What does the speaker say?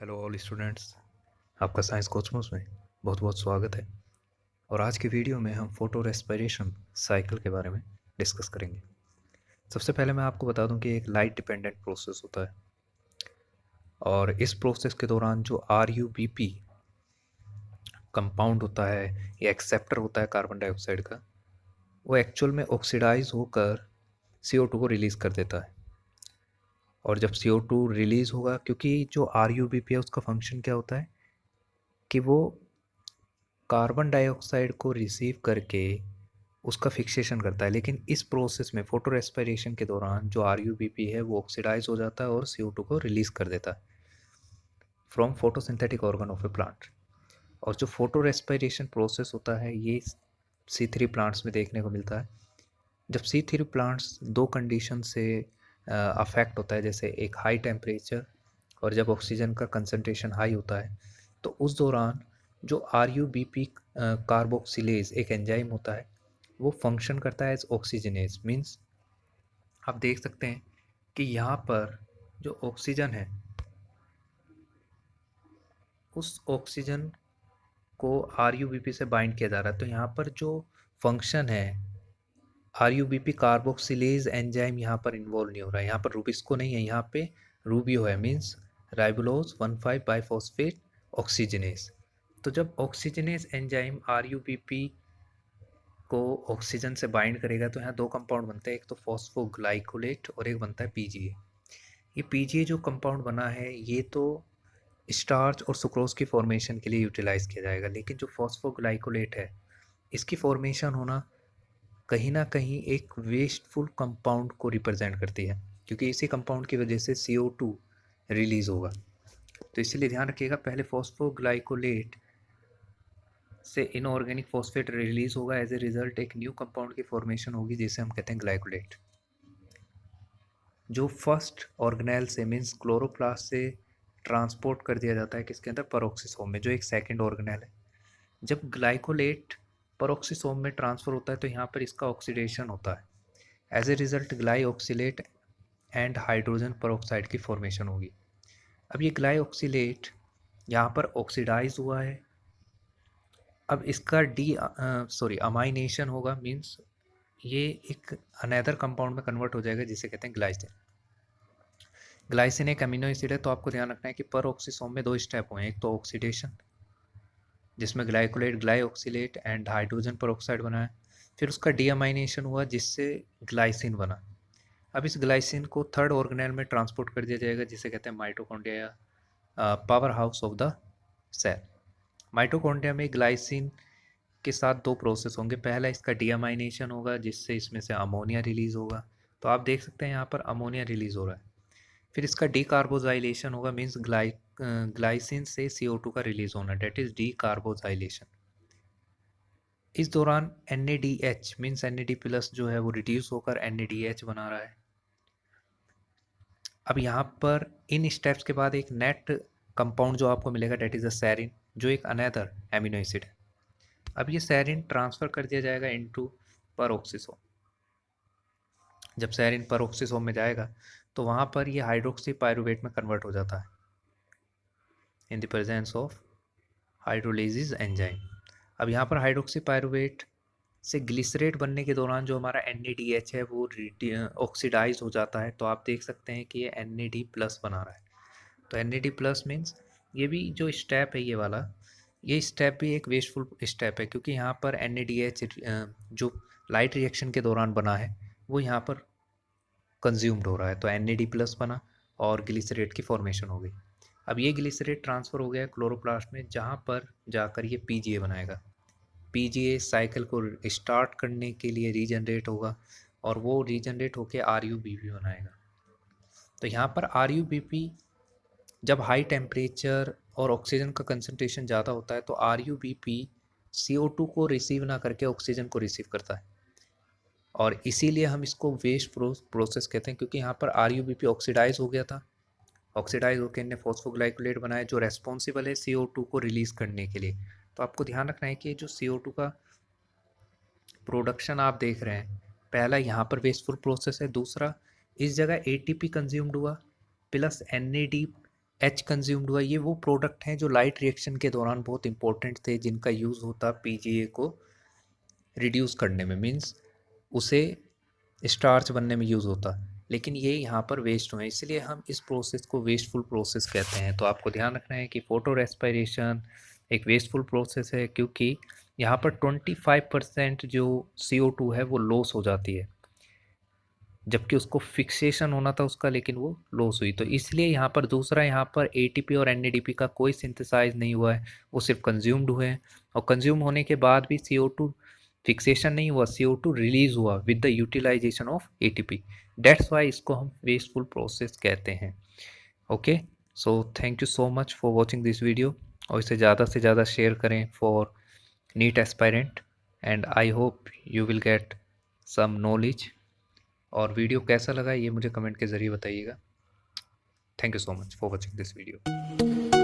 Hello all students, आपका science Cosmos में बहुत बहुत स्वागत है। और आज की वीडियो में हम फोटो रेस्पिरेशन साइकिल के बारे में डिस्कस करेंगे। सबसे पहले मैं आपको बता दूं कि एक लाइट डिपेंडेंट प्रोसेस होता है और इस प्रोसेस के दौरान जो RUBP कंपाउंड होता है या एक्सेप्टर होता है कार्बन डाइऑक्साइड का, वो एक्चुअल में ऑक्सीडाइज होकर CO2 को रिलीज़ कर देता है। और जब CO2 रिलीज़ होगा, क्योंकि जो RUBP है उसका फंक्शन क्या होता है कि वो कार्बन डाइऑक्साइड को रिसीव करके उसका फिक्सेशन करता है। लेकिन इस प्रोसेस में फोटो रेस्पिरेशन के दौरान जो RUBP है वो ऑक्सीडाइज हो जाता है और CO2 को रिलीज़ कर देता है from photosynthetic organ of A plant. और जो फोटो रेस्पिरेशन प्रोसेस होता है ये C3 प्लांट्स में देखने को मिलता है। जब C3 प्लांट्स दो कंडीशन से अफेक्ट होता है, जैसे एक हाई टेम्परेचर और जब ऑक्सीजन का कंसनट्रेशन हाई होता है, तो उस दौरान जो RUBP कार्बोक्सिलेज एक एंजाइम होता है वो फंक्शन करता है एज ऑक्सीजनेज। मीन्स आप देख सकते हैं कि यहाँ पर जो ऑक्सीजन है उस ऑक्सीजन को RUBP से बाइंड किया जा रहा है। तो यहाँ पर जो फंक्शन है RUBP कार्बोक्सिलेज एंजाइम यहाँ पर इन्वॉल्व नहीं हो रहा है। यहाँ पर रूबिस्को नहीं है, यहाँ पे रूबियो है, मीन्स राइबोलोज 1,5 बाइफॉस्फेट ऑक्सीजनेज। तो जब ऑक्सीजनेज एंजाइम RUBP को ऑक्सीजन से बाइंड करेगा तो यहाँ दो कंपाउंड बनते हैं, एक तो फॉस्फोग्लाइकोलेट और एक बनता है PGA। ये PGA जो कंपाउंड बना है ये तो स्टार्च और सुक्रोज की फॉर्मेशन के लिए यूटिलाइज किया जाएगा, लेकिन जो फॉस्फोग्लाइकोलेट है इसकी फॉर्मेशन होना कहीं ना कहीं एक वेस्टफुल कंपाउंड को रिप्रेजेंट करती है, क्योंकि इसी कंपाउंड की वजह से CO2 रिलीज होगा। तो इसीलिए ध्यान रखिएगा, पहले फॉस्फोग्लाइकोलेट से इनऑर्गेनिक फॉस्फेट रिलीज होगा, एज ए रिजल्ट एक न्यू कंपाउंड की फॉर्मेशन होगी जिसे हम कहते हैं ग्लाइकोलेट। जो फर्स्ट ऑर्गेनेल से मीन्स क्लोरोप्लास्ट से ट्रांसपोर्ट कर दिया जाता है किसके अंदर, पेरोक्सिसोम में, जो एक सेकंड ऑर्गेनेल है। जब ग्लाइकोलेट पेरोक्सिसोम में ट्रांसफर होता है तो यहाँ पर इसका ऑक्सीडेशन होता है। As a result glyoxylate and hydrogen peroxide की फॉर्मेशन होगी। अब ये ग्लाइऑक्सिलेट यहाँ पर ऑक्सीडाइज हुआ है। अब इसका अमाइनेशन होगा, मीन्स ये एक अनदर कंपाउंड में कन्वर्ट हो जाएगा जिसे कहते हैं ग्लाइसिन। ग्लाइसिन एक अमीनो एसिड है, तो आपको ध्यान रखना है कि पर ऑक्सीसोम में दो स्टेप हुए हैं, एक तो ऑक्सीडेशन जिसमें glycolate glyoxylate and hydrogen peroxide बना है, फिर उसका डीअमाइनेशन हुआ जिससे ग्लाइसिन बना। अब इस ग्लाइसिन को थर्ड ऑर्गेनेल में ट्रांसपोर्ट कर दिया जाएगा जिसे कहते हैं माइटोकॉन्ड्रिया या power house of the cell. Mitochondria में ग्लाइसिन के साथ दो प्रोसेस होंगे। पहला इसका डीअमाइनेशन होगा जिससे इसमें से अमोनिया रिलीज होगा, तो आप देख सकते हैं यहाँ पर अमोनिया रिलीज हो रहा है। फिर इसका डीकार्बोजाइलेशन होगा, मीन्स ग्लाइसिन से CO2 का रिलीज होना, डेट इज डीकार्बोजाइलेशन। इस दौरान NADH मीन्स NAD प्लस जो है वो रिड्यूस होकर NADH बना रहा है। अब यहाँ पर इन स्टेप्स के बाद एक नेट कंपाउंड जो आपको मिलेगा डेट इज अ सेरिन, जो एक अनदर एमिनो एसिड है। अब ये सेरिन ट्रांसफर कर दिया जाएगा इनटू पेरोक्सिसोम। जब सेरिन पेरोक्सिसोम में जाएगा तो वहाँ पर ये हाइड्रोक्सी पायरुवेट में कन्वर्ट हो जाता है in the presence of hydrolysis enzyme. अब यहाँ पर हाइड्रोक्सी पायरुवेट से ग्लिसरेट बनने के दौरान जो हमारा NADH है वो ऑक्सीडाइज हो जाता है, तो आप देख सकते हैं कि ये NAD प्लस बना रहा है। तो NAD प्लस मीन्स ये भी जो स्टेप है ये वाला, ये स्टेप भी एक वेस्टफुल स्टेप है, क्योंकि यहाँ पर NADH जो लाइट रिएक्शन के दौरान बना है वो यहाँ पर कंज्यूम्ड हो रहा है, तो NAD प्लस बना और ग्लिसरेट की फॉर्मेशन हो गई। अब ये ग्लिसरेट ट्रांसफ़र हो गया क्लोरोप्लास्ट में, जहाँ पर जाकर ये PGA बनाएगा। PGA साइकिल को स्टार्ट करने के लिए रीजनरेट होगा और वो रीजनरेट होकर RUBP बनाएगा। तो यहाँ पर RUBP जब हाई टेम्परेचर और ऑक्सीजन का कंसनट्रेशन ज़्यादा होता है तो RUBP CO2 को रिसीव ना करके ऑक्सीजन को रिसीव करता है, और इसीलिए हम इसको वेस्ट प्रोसेस कहते हैं, क्योंकि यहाँ पर RUBP ऑक्सीडाइज हो गया था। ऑक्सीडाइज होकर इन्हें फॉस्फोग्लाइकोलेट बनाया जो रेस्पॉन्सिबल है CO2 को रिलीज़ करने के लिए। तो आपको ध्यान रखना है कि जो CO2 का प्रोडक्शन आप देख रहे हैं, पहला यहाँ पर वेस्टफुल प्रोसेस है, दूसरा इस जगह ATP कंज्यूम्ड हुआ प्लस NAD एच कंज्यूम्ड हुआ, ये वो प्रोडक्ट हैं जो लाइट रिएक्शन के दौरान बहुत इंपॉर्टेंट थे, जिनका यूज़ होता पीजीए को रिड्यूस करने में, मीन्स उसे स्टार्च बनने में यूज़ होता, लेकिन ये यहाँ पर वेस्ट हुए, इसलिए हम इस प्रोसेस को वेस्टफुल प्रोसेस कहते हैं। तो आपको ध्यान रखना है कि फोटो रेस्पिरेशन एक वेस्टफुल प्रोसेस है, क्योंकि यहाँ पर 25% जो CO2 है वो लॉस हो जाती है, जबकि उसको फिक्सेशन होना था उसका, लेकिन वो लॉस हुई। तो इसलिए यहाँ पर दूसरा, यहाँ पर एटीपी और एनएडीपी का कोई सिंथेसाइज नहीं हुआ है, वो सिर्फ कंज्यूम्ड हुए हैं, और कंज्यूम होने के बाद भी CO2 फिक्सेशन नहीं हुआ, CO2 रिलीज हुआ with the utilization of ATP. That's why इसको हम वेस्टफुल प्रोसेस कहते हैं। Okay, so thank you so much for watching this video, और इसे ज़्यादा से ज़्यादा शेयर करें for NEET aspirant, and I hope you will get some knowledge. और वीडियो कैसा लगा ये मुझे कमेंट के ज़रिए बताइएगा। Thank you so much for watching this video.